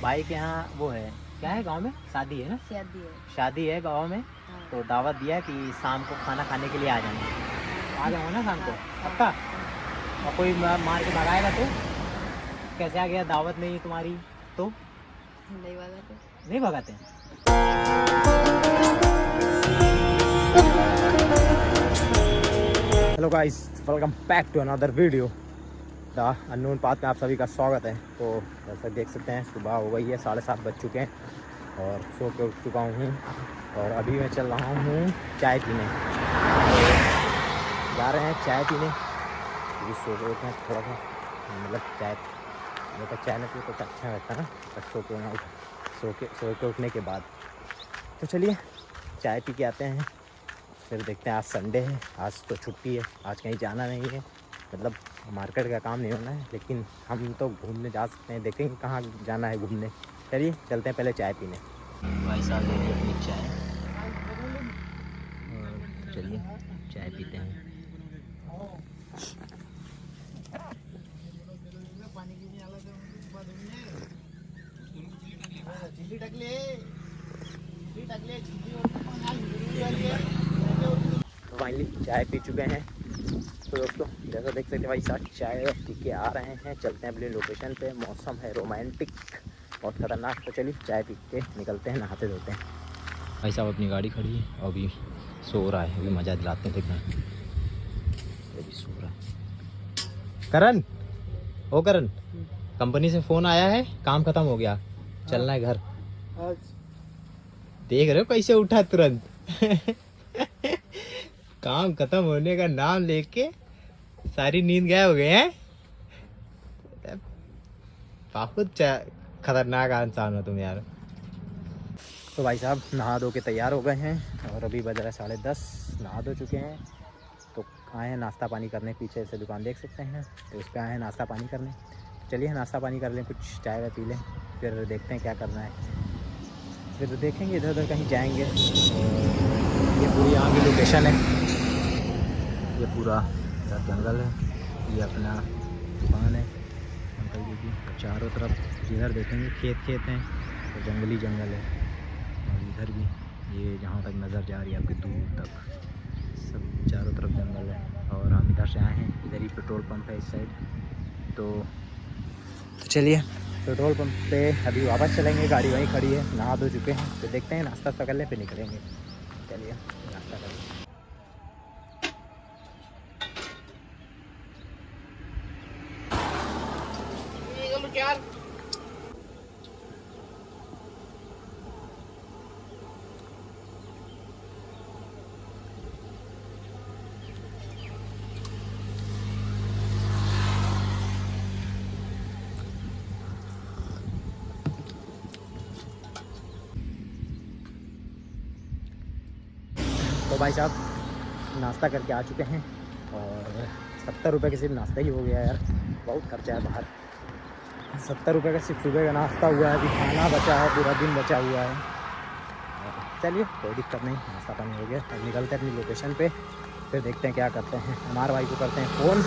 भाई के यहाँ वो है, क्या है गांव में, शादी है ना? शादी है। शादी है गांव में, हाँ। तो दावत दिया है कि शाम को खाना खाने के लिए आ जाना। आ जाऊँगा ना शाम को, हाँ, पक्का? हाँ। और कोई मार के भगाएगा तो? कैसे आ गया दावत में ही तुम्हारी तो? नहीं भगाते। नहीं भगाते? Hello guys, welcome back to another video the unknown path में आप सभी का स्वागत है। तो जैसा देख सकते हैं सुबह हो गई है, 7:30 बज चुके हैं और सो के उठ चुका हूँ और अभी मैं चल रहा हूँ चाय पीने। तो जा रहे हैं चाय पीने क्योंकि सो के उठे थोड़ा सा, मतलब चाय नहीं पी तो अच्छा रहता है ना, बस सो के उठने के बाद। तो चलिए चाय पी के आते हैं, फिर देखते हैं। आज संडे है, आज तो छुट्टी है, आज कहीं जाना नहीं है, मतलब मार्केट का काम नहीं होना है, लेकिन हम तो घूमने जा सकते हैं। देखेंगे कहाँ जाना है घूमने। चलिए चलते हैं पहले चाय पीने। भाई साहब ले ली अपनी चाय और चलिए चाय पीते हैं। फाइनली चाय पी चुके हैं। तो दोस्तों जैसा देख सकते हैं भाई साहब चाय पी के आ रहे हैं, चलते हैं अपनी लोकेशन पे। मौसम है रोमांटिक, बहुत खतरनाक। तो चलिए चाय पी के निकलते हैं, नहाते धोते हैं। भाई साहब अपनी गाड़ी खड़ी है, अभी सो रहा है, अभी मज़ा दिलाते हैं। देखना अभी सो रहा है। करण, ओ करण, कंपनी से फ़ोन आया है, काम खत्म हो गया, चलना है घर। देख रहे हो कैसे उठा तुरंत काम खत्म होने का नाम लेके सारी नींद गायब हो गए हैं। बहुत खतरनाक इंसान हो तुम यार। तो भाई साहब नहा धो के तैयार हो गए हैं और अभी बज रहा है 10:30। नहा धो चुके हैं तो आए हैं नाश्ता पानी करने। पीछे से दुकान देख सकते हैं, तो उस पर आए हैं नाश्ता पानी करने। तो चलिए नाश्ता पानी कर लें, कुछ चाय वाय पी लें, फिर देखते हैं क्या करना है। फिर देखेंगे इधर उधर कहीं जाएंगे। ये पूरी यहाँ की लोकेशन है, ये पूरा जंगल है, ये अपना दुकान है अंकल जी की। और चारों तरफ जिधर देखेंगे खेत हैं और जंगली जंगल है। और इधर भी ये जहाँ तक नज़र जा रही है आपकी दूर तक, सब चारों तरफ जंगल है। और हम इधर से आए हैं, इधर ही पेट्रोल पंप है इस साइड। तो चलिए पेट्रोल पंप पे अभी वापस चलेंगे, गाड़ी वहीं खड़ी है। नहा धो चुके हैं, तो देखते हैं नाश्ता कर लें फिर निकलेंगे। चलिए नाश्ता कर लें। तो भाई साहब नाश्ता करके आ चुके हैं और 70 रुपये का सिर्फ नाश्ता ही हो गया यार, बहुत खर्चा है बाहर। 70 रुपये का सिर्फ सुबह का नाश्ता हुआ है, अभी खाना बचा है, पूरा दिन बचा हुआ है। चलिए कोई दिक्कत नहीं, नाश्ता पानी हो गया। अब निकलते हैं अपनी लोकेशन पे, फिर देखते हैं क्या करते हैं। हमारे भाई को करते हैं फ़ोन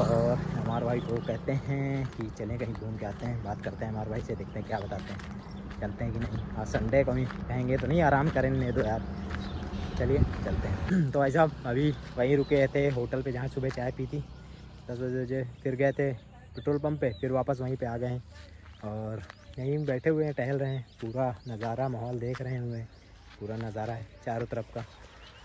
और हमारे भाई को कहते हैं कि चलें कहीं घूम के आते हैं। बात करते हैं हमारे भाई से, देखते हैं क्या बताते हैं, चलते हैं कि नहीं। आज संडे को ही कहेंगे तो नहीं, आराम करेंगे तो यार। चलिए चलते हैं। तो भाई साहब अभी वहीं रुके थे होटल पे जहाँ सुबह चाय पी थी 10 बजे। फिर गए थे पेट्रोल पंप पे, फिर वापस वहीं पे आ गए हैं और यहीं बैठे हुए हैं, टहल रहे हैं। पूरा नज़ारा माहौल देख रहे हुए हैं, पूरा नज़ारा है चारों तरफ का।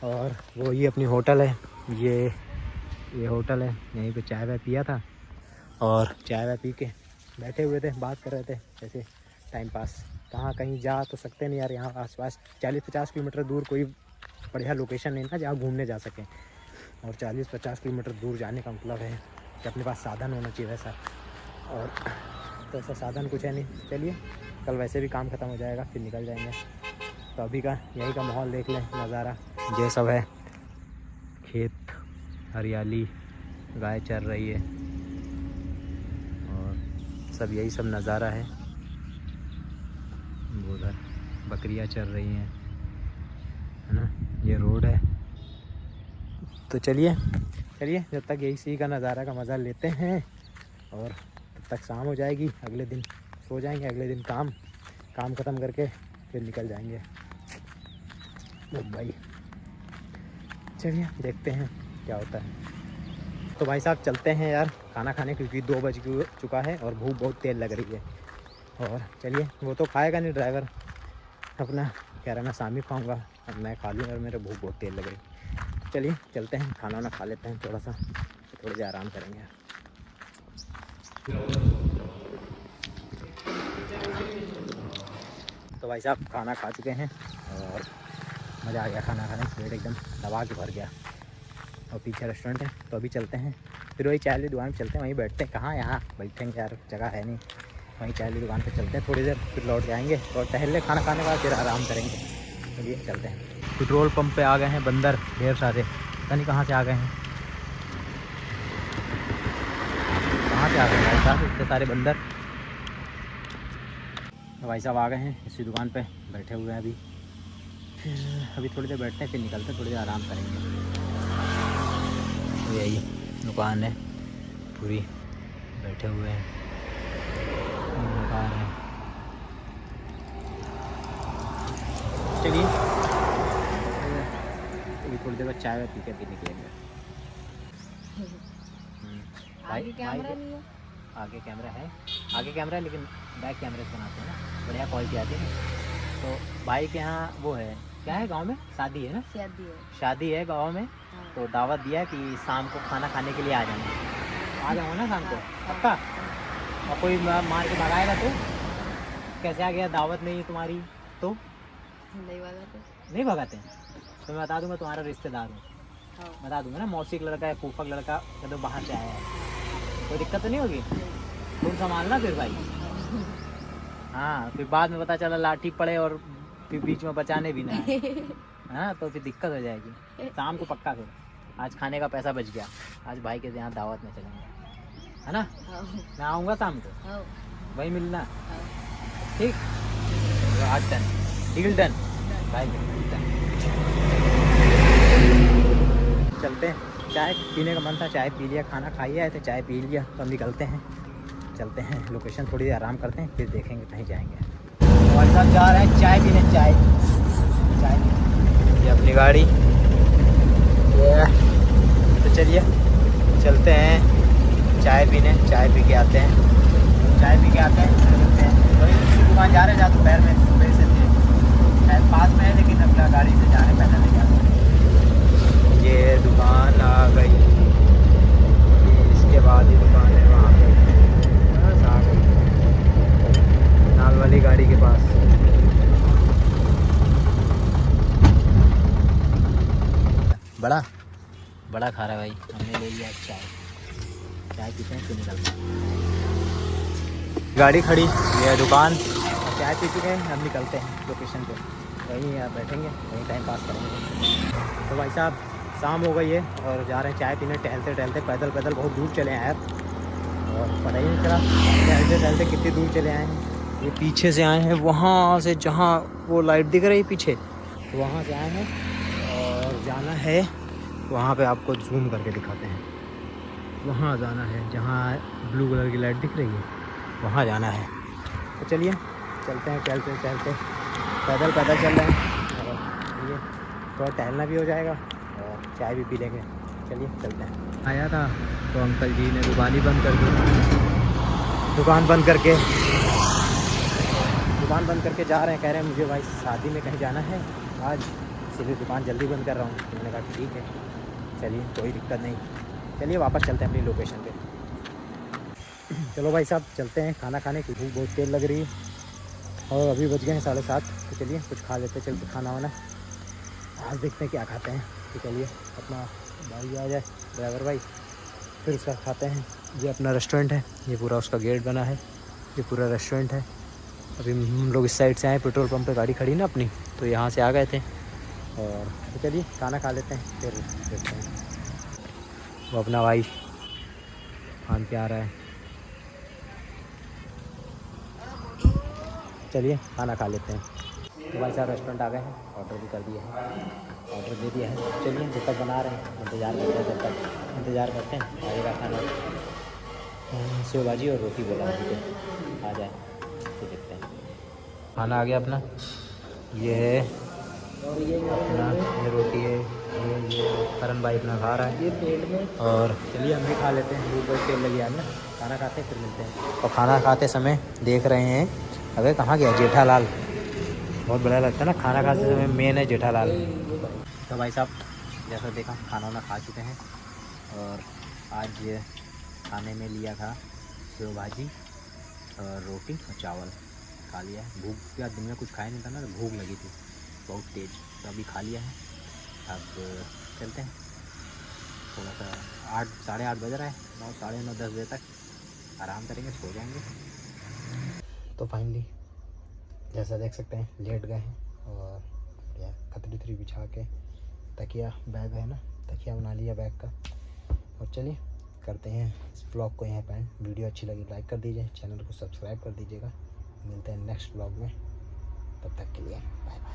और वो ही अपनी होटल है, ये होटल है। यहीं पे चाय वाय पिया था और चाय वाय पी के बैठे हुए थे, बात कर रहे थे जैसे टाइम पास। कहाँ कहीं जा तो सकते नहीं यार, यहाँ आसपास 40-50 किलोमीटर दूर कोई बढ़िया लोकेशन नहीं ना जहाँ घूमने जा सकें। और 40-50 किलोमीटर दूर जाने का मतलब है कि अपने पास साधन होना चाहिए वैसा, और तो ऐसा साधन कुछ है नहीं। चलिए कल वैसे भी काम ख़त्म हो जाएगा, फिर निकल जाएंगे। तो अभी का यही का माहौल देख लें, नज़ारा ये सब है, खेत, हरियाली, गाय चर रही है और सब यही सब नज़ारा है। उधर बकरियां चर रही हैं, है ना, ये रोड है। तो चलिए जब तक यही सी का नज़ारा का मज़ा लेते हैं और तब तक शाम हो जाएगी। अगले दिन सो जाएंगे, अगले दिन काम ख़त्म करके फिर निकल जाएंगे मुंबई। चलिए देखते हैं क्या होता है। तो भाई साहब चलते हैं यार खाना खाने, क्योंकि 2 बज चुका है और भूख बहुत तेज़ लग रही है। और चलिए, वो तो खाएगा नहीं ड्राइवर अपना, कह रहा मैं शाम ही खाऊँगा, अब मैं खा लूँ और मेरे भूख बहुत तेज़ लग रही। तो चलिए चलते हैं, खाना वाना खा लेते हैं थोड़ा सा, तो थोड़ी देर आराम करेंगे। तो भाई साहब खाना खा चुके हैं और मज़ा आ गया खाना खाने, पेट एकदम दबा के भर गया। और पीछे रेस्टोरेंट है, तो अभी चलते हैं फिर वही चाय वाली दुकान पर चलते हैं, वहीं बैठते हैं। कहाँ यहाँ बैठेंगे यार, जगह है नहीं। वहीं चाय वाली दुकान पे चलते हैं, थोड़ी देर फिर लौट जाएंगे और टहल ले, खाना खाने के बाद फिर आराम करेंगे। चलिए चलते हैं। पेट्रोल पंप पे आ गए हैं बंदर ढेर सारे, पता नहीं कहाँ से आ गए हैं, कहाँ से आ गए भाई साहब इतने सारे बंदर। तो भाई साहब आ गए हैं इसी दुकान पे, बैठे हुए हैं अभी। फिर अभी थोड़ी देर बैठते हैं, फिर निकलते हैं, थोड़ी देर आराम करेंगे। तो यही दुकान है पूरी, बैठे हुए हैं दुकान है। चलिए अभी थोड़ी देर बाद चाय वाय पी के भी निकलेंगे। आगे कैमरा नहीं है। आगे कैमरा है, आगे कैमरा है, लेकिन बैक कैमरे से बनाते हैं ना, बढ़िया क्वालिटी आती है ना। तो भाई के यहाँ वो है, क्या है गांव में शादी है ना, शादी है गांव में। हाँ। तो दावत दिया कि शाम को खाना खाने के लिए आ जाना, आ जाऊँगा ना शाम को पक्का। और कोई मार के भगाएगा तो कैसे आ गया, दावत नहीं है तुम्हारी तो नहीं भगाते हैं। तो मैं बता दूंगा तुम्हारा रिश्तेदार हूँ, बता दूंगा ना, मौसी का लड़का है, फूफा का लड़का, तो बाहर से आया है, कोई दिक्कत तो नहीं होगी। तुम संभालना फिर भाई। हाँ फिर बाद में पता चला लाठी पड़े और फिर बीच में बचाने भी ना आए, हाँ तो फिर दिक्कत हो जाएगी। शाम को पक्का फिर, आज खाने का पैसा बच गया, आज भाई के यहाँ दावत में चलेंगे, है ना। मैं आऊँगा शाम को, वही मिलना, ठीक। आज डन, डील डन भाई, डन। चलते हैं, चाय पीने का मन था, चाय पी लिया, खाना खाइए आए थे, चाय पी लिया, तो हम निकलते हैं, चलते हैं लोकेशन, थोड़ी देर आराम करते हैं, फिर देखेंगे कहीं जाएंगे। हमारे साथ जा रहे हैं चाय पीने, चाय ये अपनी गाड़ी, तो चलिए चलते हैं चाय पीने, चाय पी के आते हैं, चाय पी के आते हैं, चलते हैं। वही दुकान जा रहे हैं जहाँ दोपहर में सुबह से थे, शायद पास में है, लेकिन अपना गाड़ी से जा रहे हैं, पैदल नहीं जा रहे। ये दुकान आ गई, इसके बाद ही दुकान है वहाँ पे, बस आ गई नाल वाली गाड़ी के पास। बड़ा बड़ा खा रहा है भाई, हमने ले लिया चाय, चाय पीते हैं फिर निकलते हैं। गाड़ी खड़ी, ये है दुकान, चाय पी चुके हैं, हम निकलते हैं लोकेशन पे, वहीं यार बैठेंगे, वहीं टाइम पास करेंगे। तो भाई साहब शाम हो गई है और जा रहे हैं चाय पीने, टहलते टहलते पैदल पैदल बहुत दूर चले आए यार, और पता ही नहीं चला टहलते टहलते कितनी दूर चले आए हैं। ये पीछे से आए हैं, वहाँ से जहाँ वो लाइट दिख रही है पीछे, तो वहाँ से आए हैं और जाना है वहाँ पे, आपको जूम करके दिखाते हैं। वहाँ जाना है जहाँ ब्लू कलर की लाइट दिख रही है, वहाँ जाना है। तो चलिए चलते हैं, टहलते टहलते पैदल पैदल चल रहे हैं, और ये थोड़ा टहलना भी हो जाएगा और चाय भी पी लेंगे। चलिए चलते हैं। आया था तो अंकल जी ने दुकान ही बंद कर दी, दुकान बंद करके जा रहे हैं, कह रहे हैं मुझे भाई शादी में कहीं जाना है आज, इसलिए दुकान जल्दी बंद कर रहा हूँ। तो मैंने कहा ठीक है चलिए, कोई दिक्कत नहीं, चलिए वापस चलते हैं अपनी लोकेशन पे। चलो भाई साहब चलते हैं खाना खाने की, भूख बहुत तेज़ लग रही है और अभी बज गए हैं 7:30, तो चलिए कुछ खा लेते हैं, चलते खाना वाना आज देखते हैं क्या खाते हैं। तो चलिए अपना भाई आ जाए, ड्राइवर भाई, फिर उसका खाते हैं। ये अपना रेस्टोरेंट है, ये पूरा उसका गेट बना है, ये पूरा रेस्टोरेंट है। अभी हम लोग इस साइड से आए, पेट्रोल पंप पे गाड़ी खड़ी ना अपनी, तो यहाँ से आ गए थे, और तो चलिए खाना खा लेते हैं फिर देखते हैं। वो अपना भाई खान के आ रहा है, चलिए खाना खा लेते हैं। तो भाई साहब रेस्टोरेंट आ गए हैं, ऑर्डर भी कर दिया है, ऑर्डर दे दिया है। चलिए जब तक बना रहे हैं इंतज़ार करते हैं, जब तक इंतज़ार करते हैं आएगा खाना। सेव भाजी और रोटी बोला अभी तो आ जाए, तो देखते हैं। खाना आ गया अपना, ये है अपना, ये रोटी है, ये करण भाई अपना खा रहा है ये पेट में। और चलिए हम भी खा लेते हैं, भूख बहुत तेल लगी आज ना। खाना खाते हैं फिर मिलते हैं। और खाना खाते समय देख रहे हैं, अबे कहाँ गया जेठालाल, बहुत बढ़िया लगता है ना खाना खाते समय, मेन है जेठालाल। तो भाई साहब जैसा देखा खाना वाना खा चुके हैं, और आज खाने में लिया था सेव भाजी और रोटी और चावल खा लिया है। भूख या दिन में कुछ खाया नहीं था ना, तो भूख लगी थी बहुत तेज़, तो अभी खा लिया है। अब चलते हैं थोड़ा सा, 8 साढ़े 8 बज रहा है, 9 साढ़े 9 10 बजे तक आराम करेंगे, सो जाएंगे। तो फाइनली जैसा देख सकते हैं लेट गए हैं, और या खतरी थरी बिछा के तकिया, बैग है ना, तकिया बना लिया बैग का। और चलिए करते हैं इस ब्लॉग को यहाँ पे एंड। वीडियो अच्छी लगी लाइक कर दीजिए, चैनल को सब्सक्राइब कर दीजिएगा। मिलते हैं नेक्स्ट ब्लॉग में, तब तक के लिए बाय बाय।